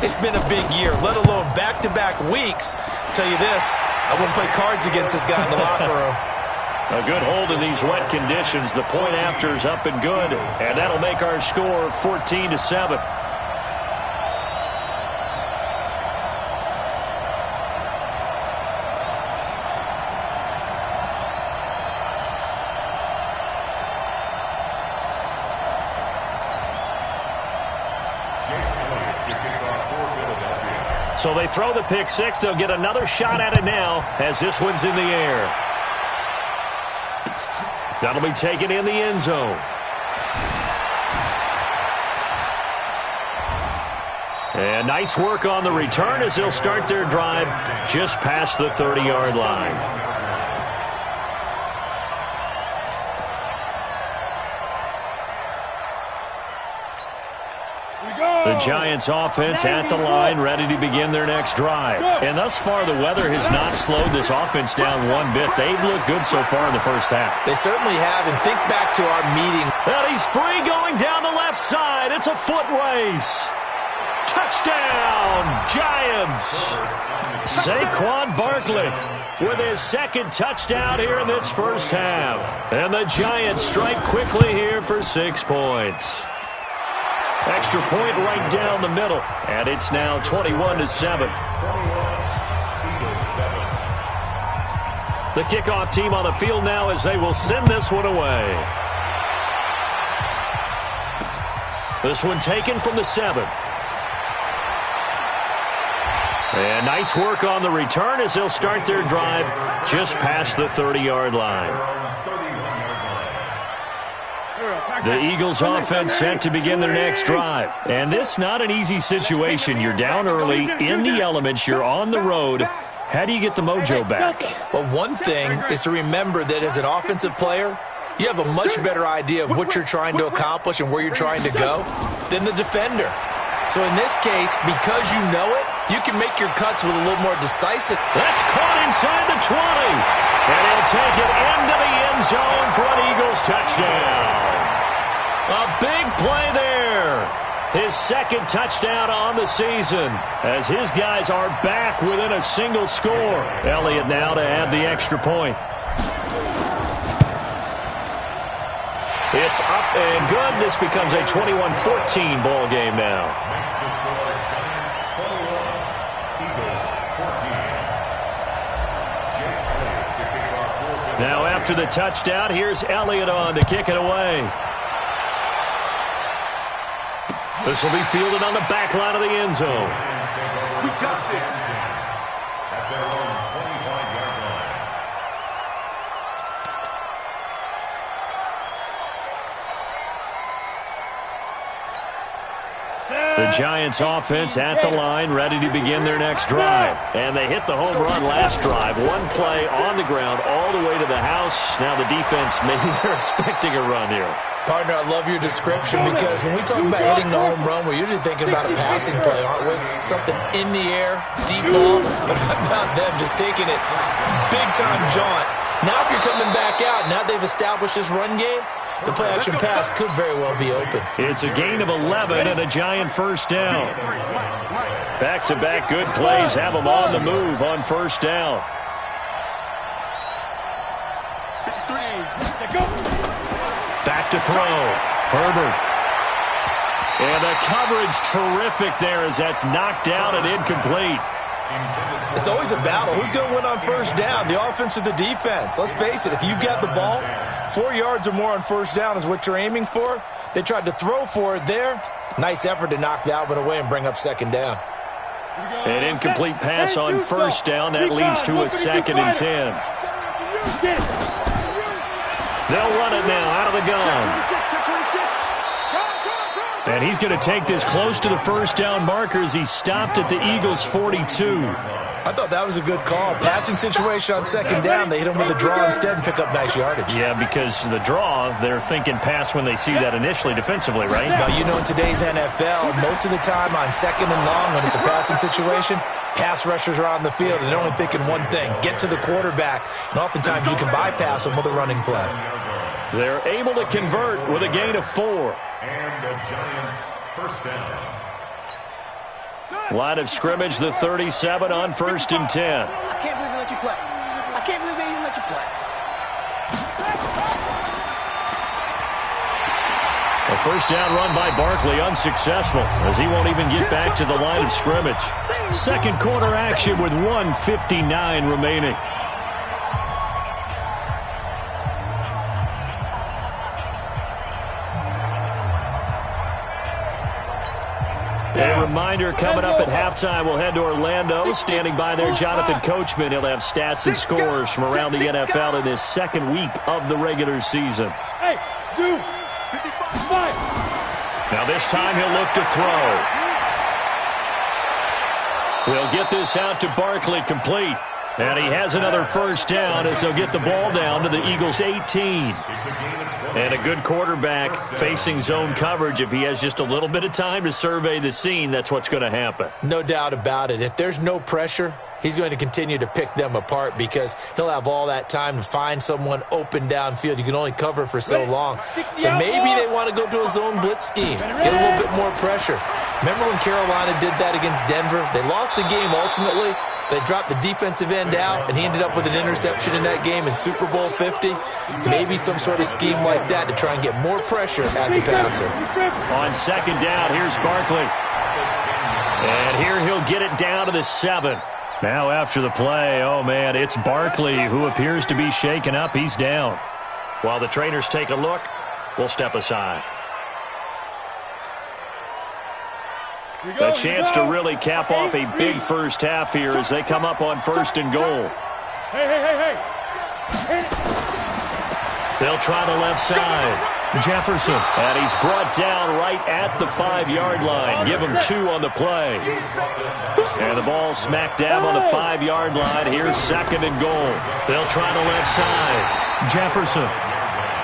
It's been a big year, let alone back-to-back weeks. Tell you this, I wouldn't play cards against this guy in the locker room. A good hold in these wet conditions. The point after is up and good, and that'll make our score 14-7. So they throw the pick six. They'll get another shot at it now as this one's in the air. That'll be taken in the end zone. And nice work on the return as they'll start their drive just past the 30-yard line. The Giants offense at the line, ready to begin their next drive. And thus far, the weather has not slowed this offense down one bit. They've looked good so far in the first half. They certainly have, and think back to our meeting. And he's free going down the left side. It's a foot race. Touchdown, Giants. Saquon Barkley with his second touchdown here in this first half. And the Giants strike quickly here for 6 points. Extra point right down the middle, and it's now 21-7. The kickoff team on the field now as they will send this one away. This one taken from the 7. And nice work on the return as they'll start their drive just past the 30-yard line. The Eagles offense set to begin their next drive. And this not an easy situation. You're down early, in the elements, you're on the road. How do you get the mojo back? Well, one thing is to remember that as an offensive player, you have a much better idea of what you're trying to accomplish and where you're trying to go than the defender. So in this case, because you know it, you can make your cuts with a little more decisive. That's caught inside the 20. And he'll take it into the end zone for an Eagles touchdown. A big play there. His second touchdown on the season as his guys are back within a single score. Elliott now to add the extra point. It's up and good. This becomes a 21-14 ball game now. Now after the touchdown, here's Elliott on to kick it away. This will be fielded on the back line of the end zone. We got this. At their own 25-yard line. The Giants offense at the line, ready to begin their next drive. And they hit the home run last drive. One play on the ground all the way to the house. Now the defense, maybe they're expecting a run here. Partner, I love your description because when we talk about hitting the home run, we're usually thinking about a passing play, aren't we? Something in the air, deep ball, but how about them just taking it big-time jaunt. Now if you're coming back out, now they've established this run game, the play-action pass could very well be open. It's a gain of 11 and a Giant first down. Back-to-back good plays have them on the move on first down. Back to throw. Herbert. And the coverage terrific there as that's knocked down and incomplete. It's always a battle. Who's going to win on first down, the offense or the defense? Let's face it, if you've got the ball, 4 yards or more on first down is what you're aiming for. They tried to throw for it there. Nice effort to knock that one away and bring up second down. An incomplete pass on first down. That leads to a 2nd and 10. They'll run it now out of the gun. And he's going to take this close to the first down marker as he stopped at the Eagles' 42. I thought that was a good call. Passing situation on second down. They hit him with the draw instead and pick up nice yardage. Yeah, because the draw, they're thinking pass when they see that initially defensively, right? Now, you know, in today's NFL, most of the time on second and long when it's a passing situation, pass rushers are on the field and they're only thinking one thing, get to the quarterback. And oftentimes you can bypass them with a running play. They're able to convert with a gain of 4. And the Giants first down. Line of scrimmage, the 37 on 1st and 10. I can't believe they let you play. I can't believe they even let you play. A first down run by Barkley, unsuccessful, as he won't even get back to the line of scrimmage. Second quarter action with 1:59 remaining. A reminder, coming up at halftime, we'll head to Orlando. Standing by there, Jonathan Coachman. He'll have stats and scores from around the NFL in his second week of the regular season. Hey, 2, 5. Now this time he'll look to throw. He'll get this out to Barkley, complete. And he has another first down as he'll get the ball down to the Eagles' 18. And a good quarterback facing zone coverage. If he has just a little bit of time to survey the scene, that's what's going to happen. No doubt about it. If there's no pressure, he's going to continue to pick them apart because he'll have all that time to find someone open downfield. You can only cover for so long. So maybe they want to go to a zone blitz scheme, get a little bit more pressure. Remember when Carolina did that against Denver? They lost the game ultimately. They dropped the defensive end out, and he ended up with an interception in that game in Super Bowl 50. Maybe some sort of scheme like that to try and get more pressure at the passer. On second down, here's Barkley. And here he'll get it down to the 7. Now after the play, oh man, it's Barkley who appears to be shaken up. He's down. While the trainers take a look, we'll step aside. A chance to really cap off a big first half here as they come up on 1st and goal. Hey. They'll try the left side. Jefferson. And he's brought down right at the 5-yard line. Give him 2 on the play. And the ball smack dab on the 5-yard line. Here's 2nd and goal. They'll try the left side. Jefferson.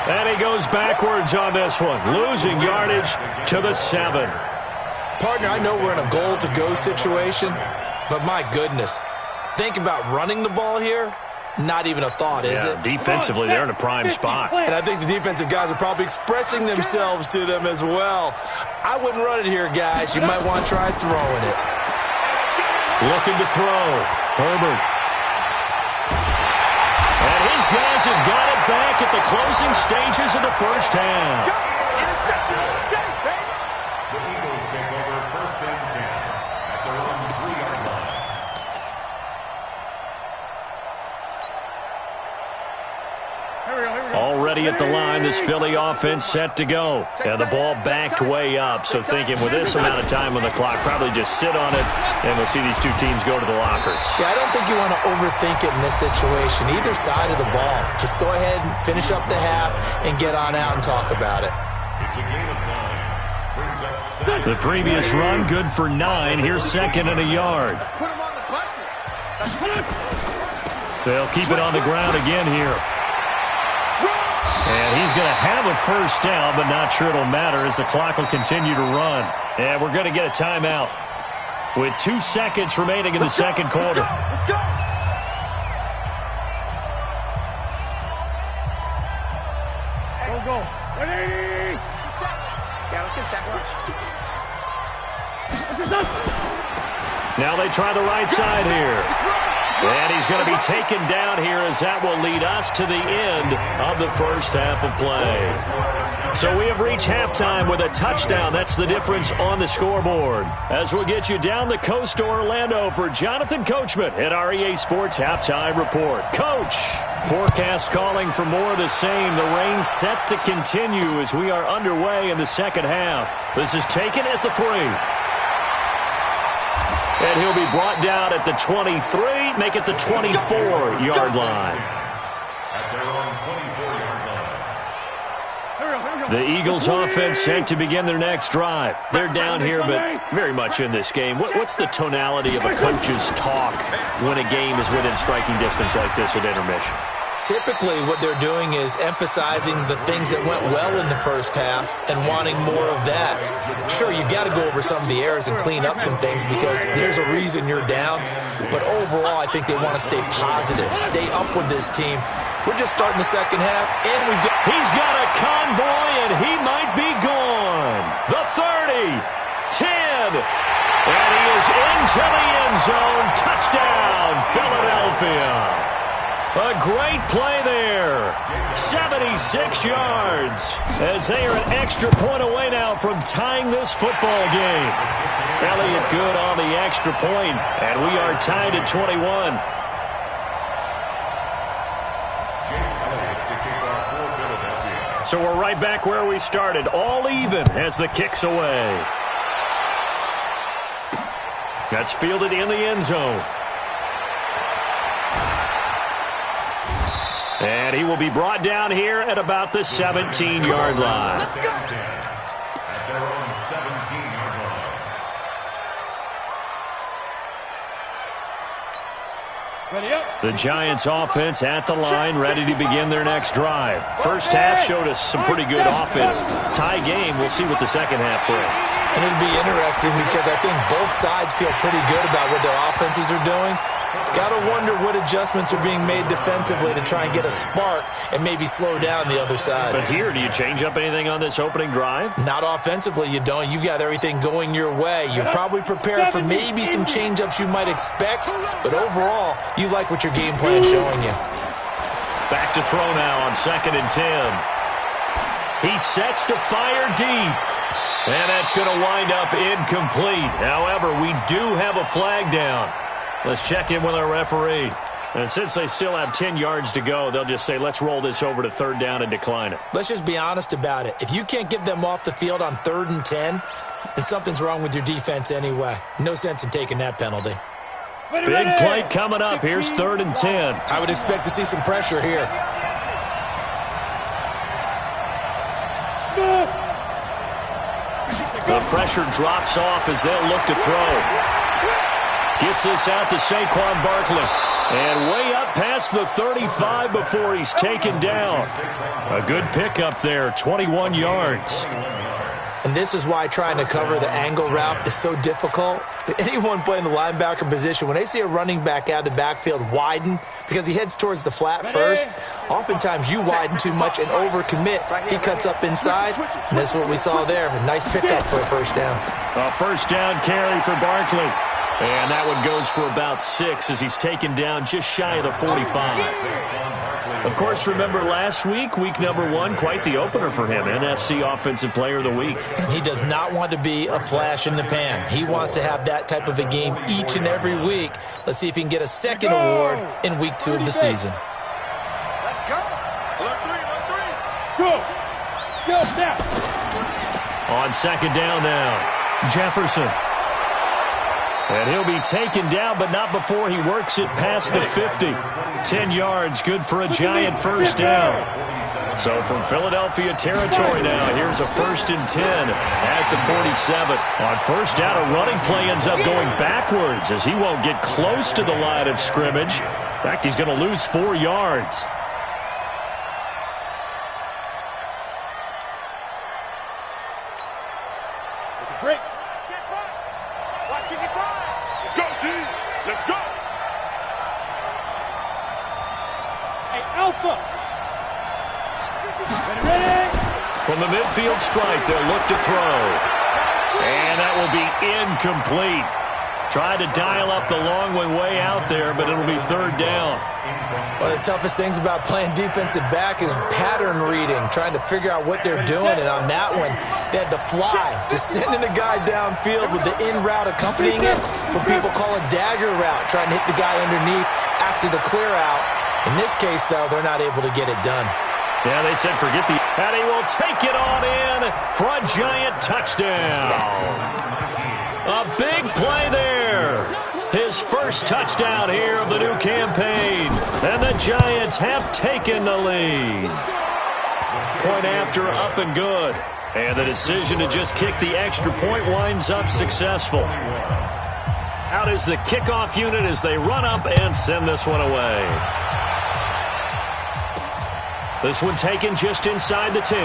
And he goes backwards on this one. Losing yardage to the 7. Partner, I know we're in a goal-to-go situation, but my goodness, think about running the ball here. Not even a thought, is it? Defensively, they're in a prime spot. And I think the defensive guys are probably expressing themselves to them as well. I wouldn't run it here, guys. You might want to try throwing it. Looking to throw. Herbert. And his guys have got it back at the closing stages of the first half. Already at the line, this Philly offense set to go. And the ball backed way up. So thinking with this amount of time on the clock, probably just sit on it, and we'll see these two teams go to the lockers. Yeah, I don't think you want to overthink it in this situation. Either side of the ball. Just go ahead and finish up the half and get on out and talk about it. The previous run, good for 9. Here's 2nd and a yard. Let's put them on the buses. They'll keep it on the ground again here. And he's going to have a first down, but not sure it'll matter as the clock will continue to run. And we're going to get a timeout with 2 seconds remaining in the second quarter. Let's go. Go. 180. Yeah, let's get a sack lunch. Now they try the right side here. And he's going to be taken down here as that will lead us to the end of the first half of play. So we have reached halftime with a touchdown. That's the difference on the scoreboard. As we'll get you down the coast to Orlando for Jonathan Coachman at our EA Sports Halftime Report. Coach, forecast calling for more of the same. The rain set to continue as we are underway in the second half. This is taken at the 3. And he'll be brought down at the 23, make it the 24-yard line. The Eagles offense set to begin their next drive. They're down here, but very much in this game. What's the tonality of a coach's talk when a game is within striking distance like this at intermission? Typically, what they're doing is emphasizing the things that went well in the first half and wanting more of that. Sure, you've got to go over some of the errors and clean up some things because there's a reason you're down. But overall, I think they want to stay positive, stay up with this team. We're just starting the second half, and he's got a convoy, and he might be gone. The 30, 10, and he is into the end zone. Touchdown, Philadelphia. A great play there. 76 yards. As they are an extra point away now from tying this football game. Elliott good on the extra point, and we are tied at 21. So we're right back where we started, all even as the kick's away. That's fielded in the end zone. And he will be brought down here at about the 17-yard line. At their own 17-yard line. Ready up. The Giants offense at the line, ready to begin their next drive. First half showed us some pretty good offense. Tie game, we'll see what the second half brings. And it'll be interesting because I think both sides feel pretty good about what their offenses are doing. Got to wonder what adjustments are being made defensively to try and get a spark and maybe slow down the other side. But here, do you change up anything on this opening drive? Not offensively, you don't. You've got everything going your way. You're probably prepared for maybe some change-ups you might expect, but overall, you like what your game plan is showing you. Back to throw now on 2nd and 10. He sets to fire deep. And that's going to wind up incomplete. However, we do have a flag down. Let's check in with our referee. And since they still have 10 yards to go, they'll just say, let's roll this over to 3rd down and decline it. Let's just be honest about it. If you can't get them off the field on 3rd and 10, then something's wrong with your defense anyway. No sense in taking that penalty. Big play coming up. Here's 3rd and 10. I would expect to see some pressure here. The pressure drops off as they'll look to throw. Gets this out to Saquon Barkley. And way up past the 35 before he's taken down. A good pickup there, 21 yards. And this is why trying to cover the angle route is so difficult. Anyone playing the linebacker position, when they see a running back out of the backfield widen, because he heads towards the flat first, oftentimes you widen too much and overcommit. He cuts up inside, and that's what we saw there. A nice pickup for a first down. A first down carry for Barkley. And that one goes for about 6 as he's taken down just shy of the 45. Of course, remember last week, week number 1, quite the opener for him, NFC Offensive Player of the Week. And he does not want to be a flash in the pan. He wants to have that type of a game each and every week. Let's see if he can get a second award in week 2 of the season. Let's go. Alert 3. Go. Go, now. On 2nd down now, Jefferson. And he'll be taken down, but not before he works it past the 50. 10 yards, good for a Giant first down. So from Philadelphia territory now, here's a 1st and 10 at the 47. On first down, a running play ends up going backwards as he won't get close to the line of scrimmage. In fact, he's going to lose 4 yards. Break. Let's go, D. Let's go. Hey, Alpha. Ready. From the midfield stripe, they'll look to throw. And that will be incomplete. Tried to dial up the long way out there, but it'll be 3rd down. One of the toughest things about playing defensive back is pattern reading, trying to figure out what they're doing. And on that one, they had the fly, just sending a guy downfield with the in route accompanying it, what people call a dagger route, trying to hit the guy underneath after the clear out. In this case, though, they're not able to get it done. Yeah, they said forget the... And he will take it on in for a Giant touchdown. A big play there. His first touchdown here of the new campaign. And the Giants have taken the lead. Point after, up and good. And the decision to just kick the extra point winds up successful. Out is the kickoff unit as they run up and send this one away. This one taken just inside the 10.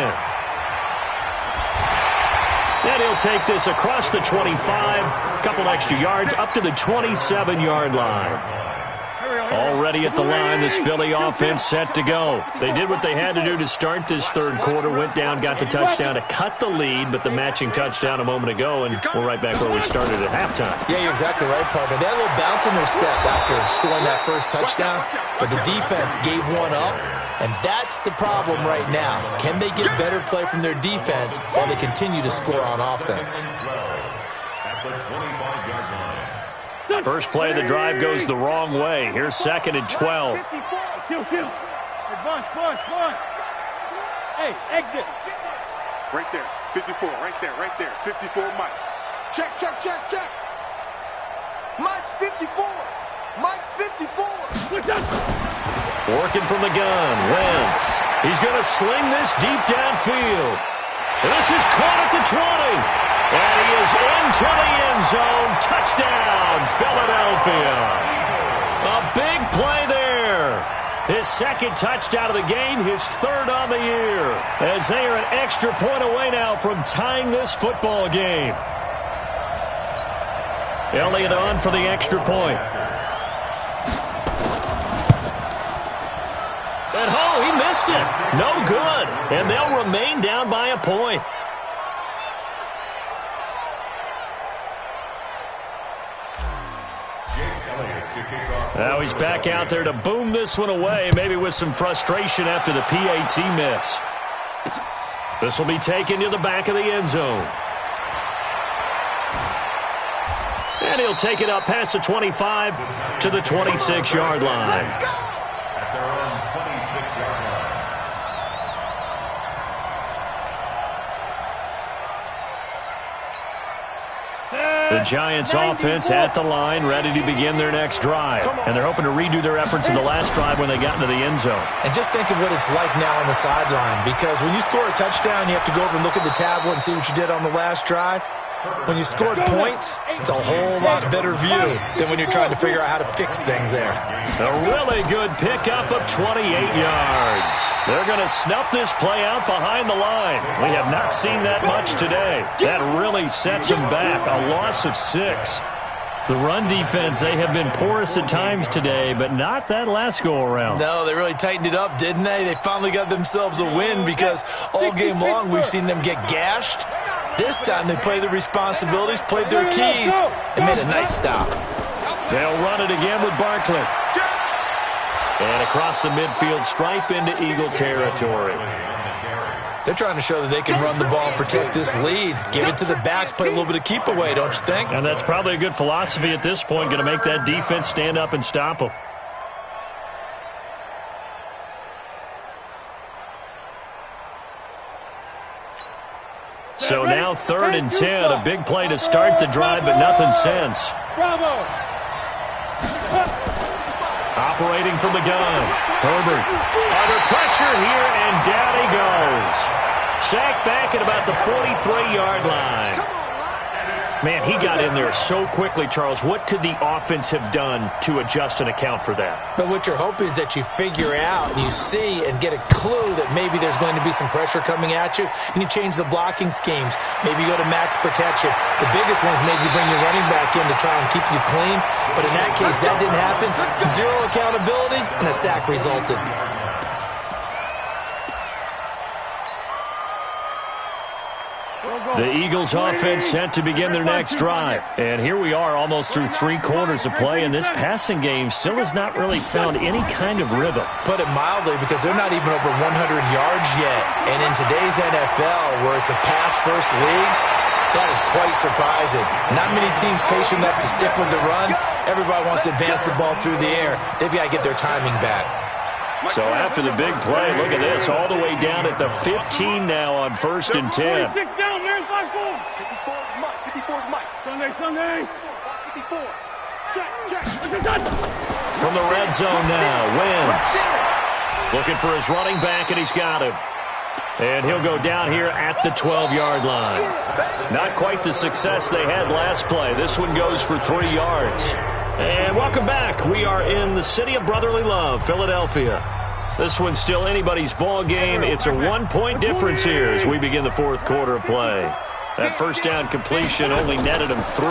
And he'll take this across the 25. A couple extra yards up to the 27-yard line. Already at the line, this Philly offense set to go. They did what they had to do to start this third quarter, went down, got the touchdown to cut the lead, but the matching touchdown a moment ago, and we're right back where we started at halftime. Yeah, you're exactly right, partner. They had a little bounce in their step after scoring that first touchdown, but the defense gave one up, and that's the problem right now. Can they get better play from their defense while they continue to score on offense? First play of the drive goes the wrong way. Here's 2nd and 12. Kill. Advance. Hey, exit. Right there. 54. Right there. 54, Mike. Check. Mike's 54. Mike's 54. Working from the gun. Wentz. He's going to sling this deep downfield. And this is caught at the 20. And he is into the end zone. Touchdown, Philadelphia. A big play there. His 2nd touchdown of the game, his 3rd on the year. As they are an extra point away now from tying this football game. Elliott on for the extra point. And he missed it. No good. And they'll remain down by a point. Now he's back out there to boom this one away, maybe with some frustration after the PAT miss. This will be taken to the back of the end zone. And he'll take it up past the 25 to the 26-yard line. At their own 26-yard line. The Giants offense at the line, ready to begin their next drive. And they're hoping to redo their efforts in the last drive when they got into the end zone. And just think of what it's like now on the sideline, because when you score a touchdown, you have to go over and look at the tablet and see what you did on the last drive. When you scored points, it's a whole lot better view than when you're trying to figure out how to fix things there. A really good pickup of 28 yards. They're going to snuff this play out behind the line. We have not seen that much today. That really sets them back. A loss of 6. The run defense, they have been porous at times today, but not that last go-around. No, they really tightened it up, didn't they? They finally got themselves a win because all game long we've seen them get gashed. This time they played the responsibilities, played their keys, and made a nice stop. They'll run it again with Barkley. And across the midfield stripe into Eagle territory. They're trying to show that they can run the ball and protect this lead. Give it to the backs, play a little bit of keep away, don't you think? And that's probably a good philosophy at this point, going to make that defense stand up and stop them. So now 3rd and 10, a big play to start the drive, but nothing since. Bravo. Operating from the gun. Herbert under pressure here, and down he goes. Sacked back at about the 43-yard line. Man, he got in there so quickly, Charles. What could the offense have done to adjust and account for that? But what you're hoping is that you figure out, you see, and get a clue that maybe there's going to be some pressure coming at you, and you change the blocking schemes. Maybe you go to max protection. The biggest one is maybe bring your running back in to try and keep you clean. But in that case, that didn't happen. 0 accountability, and a sack resulted. The Eagles offense set to begin their next drive. And here we are almost through 3 quarters of play, and this passing game still has not really found any kind of rhythm. Put it mildly, because they're not even over 100 yards yet. And in today's NFL, where it's a pass-first league, that is quite surprising. Not many teams patient enough to stick with the run. Everybody wants to advance the ball through the air. They've got to get their timing back. So after the big play, look at this, all the way down at the 15 now on 1st and 10. 46 down, there's 5-4. 54's Mike. 54's Mike. Sunday. 54. Check. From the red zone now, Wentz. Looking for his running back, and he's got him. And he'll go down here at the 12-yard line. Not quite the success they had last play. This one goes for 3 yards. And welcome back. We are in the city of brotherly love, Philadelphia. This one's still anybody's ball game. It's a 1-point difference here as we begin the 4th quarter of play. That first down completion only netted him 3.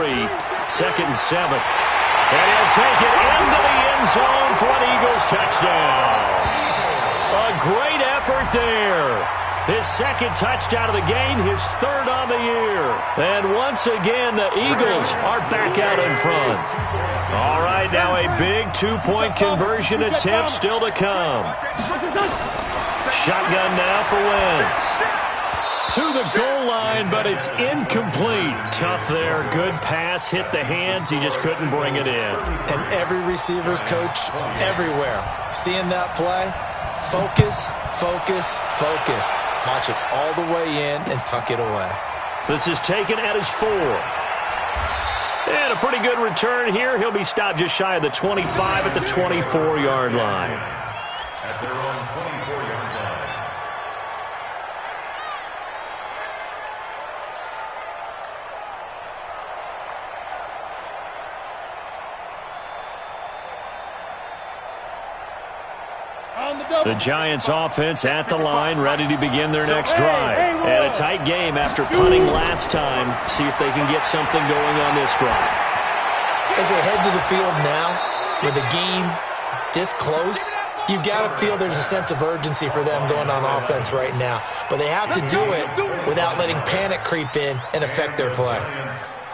2nd and 7. And he'll take it into the end zone for an Eagles touchdown. A great effort there. His second touchdown of the game, his third on the year. And once again, the Eagles are back out in front. All right, now a big two-point conversion attempt still to come. Shotgun now for Wentz. To the goal line, but it's incomplete. Tough there. Good pass. Hit the hands. He just couldn't bring it in. And every receiver's coach everywhere. Seeing that play, focus, focus, focus. Watch it all the way in and tuck it away. This is taken at his 4. And a pretty good return here. He'll be stopped just shy of the 25 at the 24-yard line. At their own 24-yard line. The Giants offense at the line, ready to begin their next drive. And a tight game after punting last time. See if they can get something going on this drive. As they head to the field now, with the game this close, you've got to feel there's a sense of urgency for them going on offense right now. But they have to do it without letting panic creep in and affect their play.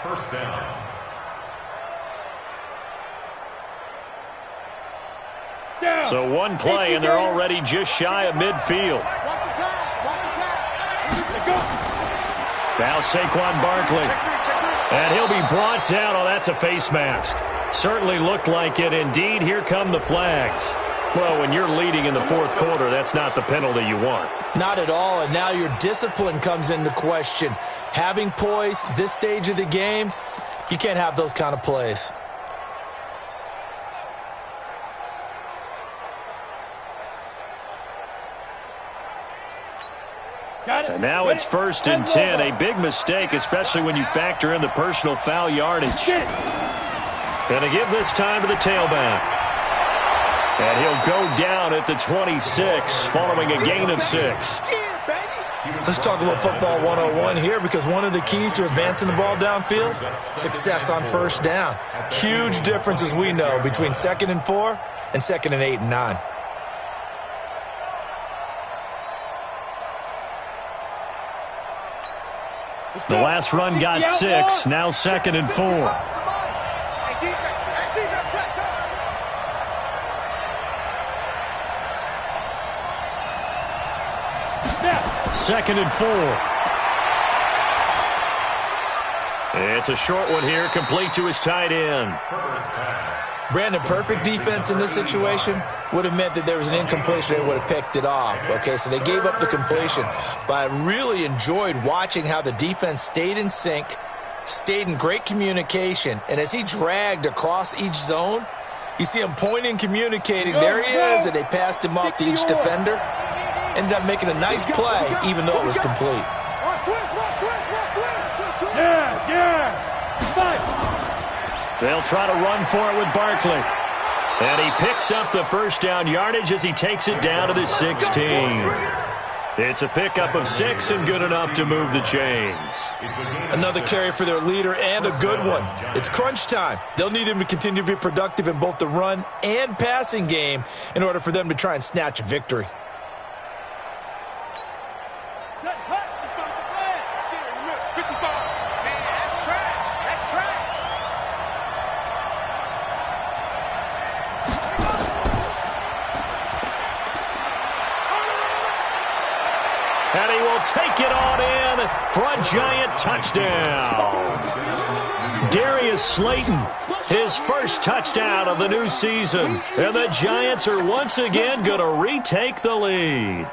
First down. So one play, and they're already just shy of midfield. Now Saquon Barkley. And he'll be brought down. Oh, that's a face mask. Certainly looked like it. Indeed, here come the flags. Well, when you're leading in the fourth quarter, that's not the penalty you want. Not at all, and now your discipline comes into question. Having poise this stage of the game, you can't have those kind of plays. And now it's 1st and 10. A big mistake, especially when you factor in the personal foul yardage. Going to give this time to the tailback. And he'll go down at the 26 following a gain of 6. Let's talk a little football 101 here, because one of the keys to advancing the ball downfield, success on first down. Huge difference, as we know, between 2nd and 4 and 2nd and 8 and 9. The last run got 6, now 2nd and 4. Second and 4. It's a short one here, complete to his tight end. Brandon, perfect defense in this situation would have meant that there was an incompletion. They would have picked it off. Okay, so they gave up the completion. But I really enjoyed watching how the defense stayed in sync, stayed in great communication, and as he dragged across each zone, you see him pointing, communicating. There he is, and they passed him off to each defender. Ended up making a nice play, even though it was complete. They'll try to run for it with Barkley. And he picks up the first down yardage as he takes it down to the 16. It's a pickup of 6 and good enough to move the chains. Another carry for their leader, and a good one. It's crunch time. They'll need him to continue to be productive in both the run and passing game in order for them to try and snatch a victory. And he will take it on in for a Giant touchdown. Darius Slayton, his first touchdown of the new season. And the Giants are once again going to retake the lead.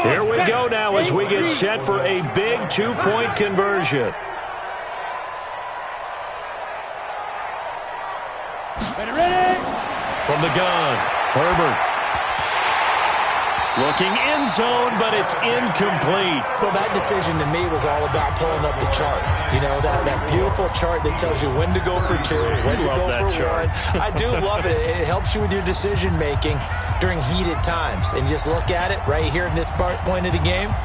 Here we go now as we get set for a big two-point conversion. Ready? From the gun, Herbert. Looking end zone, but it's incomplete. Well, that decision to me was all about pulling up the chart. You know, that beautiful chart that tells you when to go for two, when to go for one. I do love it. It helps you with your decision-making during heated times. And you just look at it right here in this point of the game.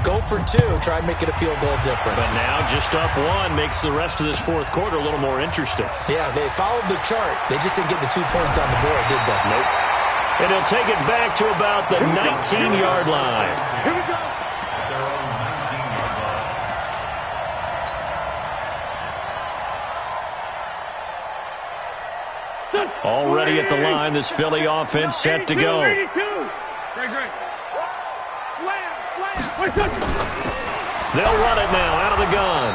Go for two. Try and make it a field goal difference. But now just up one makes the rest of this fourth quarter a little more interesting. Yeah, they followed the chart. They just didn't get the 2 points on the board, did they? Nope. And he'll take it back to about the 19-yard line. Here we go. Already at the line, this Philly offense set to go. Great. Slam. They'll run it now out of the gun.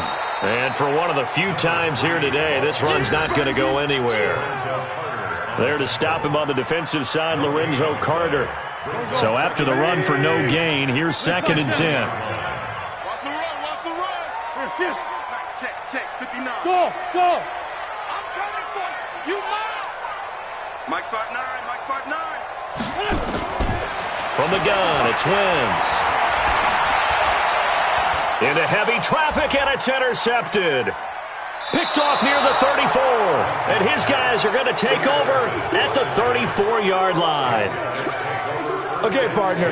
And for one of the few times here today, this run's not going to go anywhere. There to stop him on the defensive side, Lorenzo Carter. So after the run for no gain, here's 2nd and 10. Watch the run. Check. 59. Go. I'm coming for you. You mine. Mike spot 9. From the gun, it's Wentz. Into heavy traffic, and it's intercepted. Picked off near the 34. And his guys are going to take over at the 34-yard line. Okay, partner,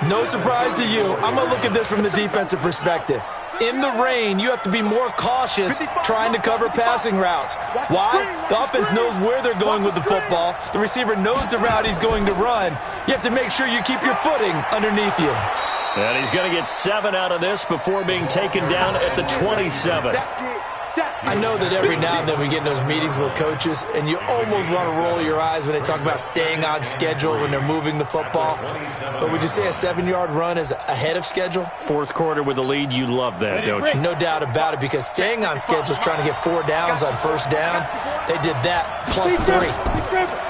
no surprise to you. I'm going to look at this from the defensive perspective. In the rain, you have to be more cautious trying to cover passing routes. Why? The offense knows where they're going with the football. The receiver knows the route he's going to run. You have to make sure you keep your footing underneath you. And he's going to get 7 out of this before being taken down at the 27. I know that every now and then we get in those meetings with coaches, and you almost want to roll your eyes when they talk about staying on schedule when they're moving the football. But would you say a 7-yard run is ahead of schedule? Fourth quarter with the lead, you love that, don't you? No doubt about it, because staying on schedule is trying to get 4 downs on first down. They did that plus 3.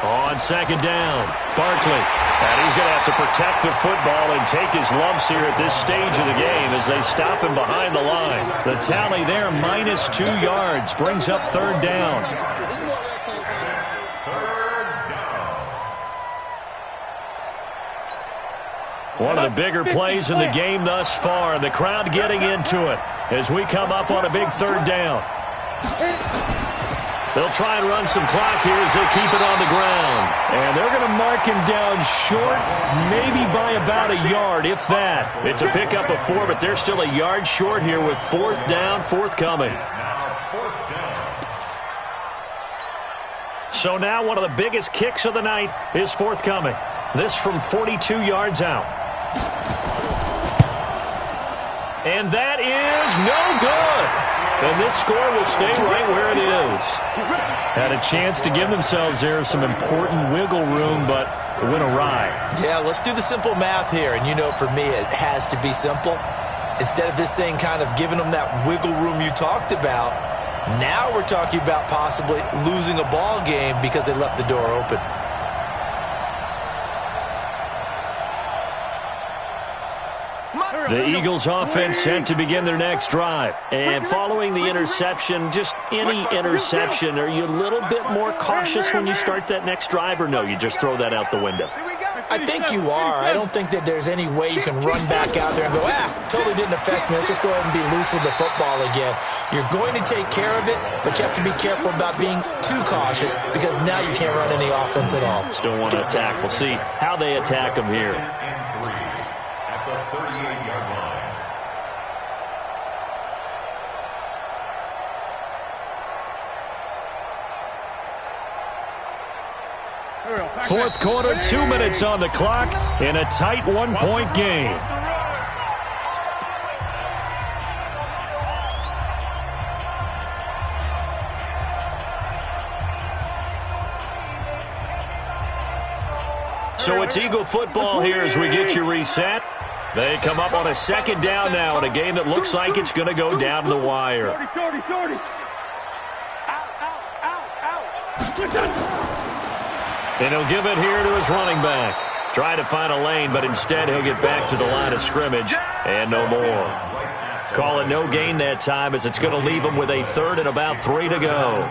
On 2nd down, Barkley. And he's going to have to protect the football and take his lumps here at this stage of the game as they stop him behind the line. The tally there, minus 2 yards, brings up 3rd down. One of the bigger plays in the game thus far, and the crowd getting into it as we come up on a big 3rd down. They'll try and run some clock here as they keep it on the ground. And they're going to mark him down short, maybe by about a yard, if that. It's a pickup of 4, but they're still a yard short here with 4th down forthcoming. So now one of the biggest kicks of the night is forthcoming. This from 42 yards out. And that is no good. And this score will stay right where it is. Had a chance to give themselves there some important wiggle room, but it went awry. Yeah, let's do the simple math here. And you know, for me, it has to be simple. Instead of this thing kind of giving them that wiggle room you talked about, now we're talking about possibly losing a ball game because they left the door open. The Eagles offense set to begin their next drive. And following the interception, just any interception, are you a little bit more cautious when you start that next drive, or no, you just throw that out the window? I think you are. I don't think that there's any way you can run back out there and go, totally didn't affect me. Let's just go ahead and be loose with the football again. You're going to take care of it, but you have to be careful about being too cautious because now you can't run any offense at all. Still want to attack. We'll see how they attack them here. At the 38-yard line. Fourth quarter, 2 minutes on the clock in a tight one-point game. So it's Eagle football here as we get you reset. They come up on a 2nd down now in a game that looks like it's going to go down to the wire. And he'll give it here to his running back. Try to find a lane, but instead he'll get back to the line of scrimmage and no more. Call it no gain that time as it's going to leave him with a 3rd and about 3 to go.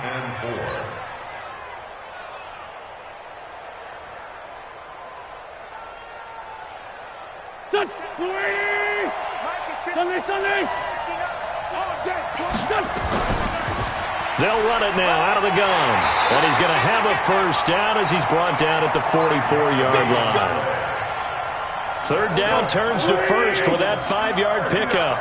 touch. Sunday. They'll run it now out of the gun. And he's going to have a first down as he's brought down at the 44-yard line. Third down turns to first with that 5-yard pickup.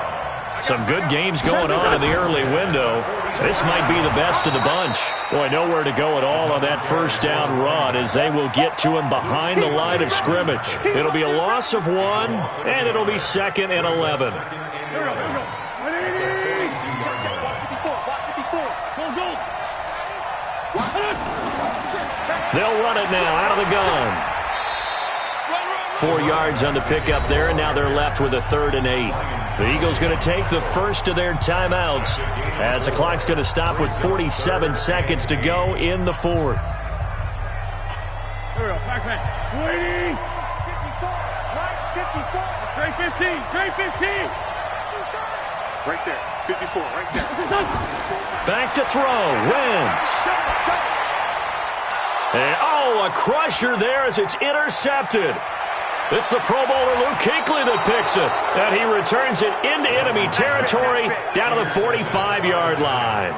Some good games going on in the early window. This might be the best of the bunch. Boy, nowhere to go at all on that first down run as they will get to him behind the line of scrimmage. It'll be a loss of 1, and it'll be 2nd and 11. They'll run it now out of the gun. 4 yards on the pickup there, and now they're left with a 3rd and 8. The Eagles going to take the first of their timeouts as the clock's going to stop with 47 seconds to go in the 4th. Here we go, waiting. 315. Right there. 54, right there. Back to throw. Wentz. And, a crusher there as it's intercepted. It's the Pro Bowler Luke Kuechly that picks it. And he returns it into enemy territory down to the 45-yard line.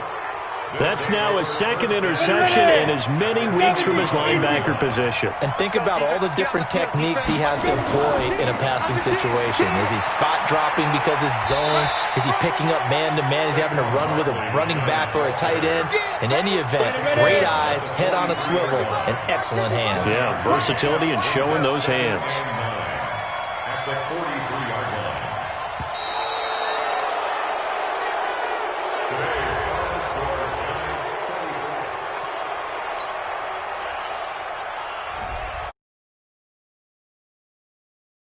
That's now his 2nd interception in as many weeks from his linebacker position. And think about all the different techniques he has to employ in a passing situation. Is he spot dropping because it's zone? Is he picking up man-to-man? Is he having to run with a running back or a tight end? In any event, great eyes, head on a swivel, and excellent hands. Yeah, versatility and showing those hands. At the 43-yard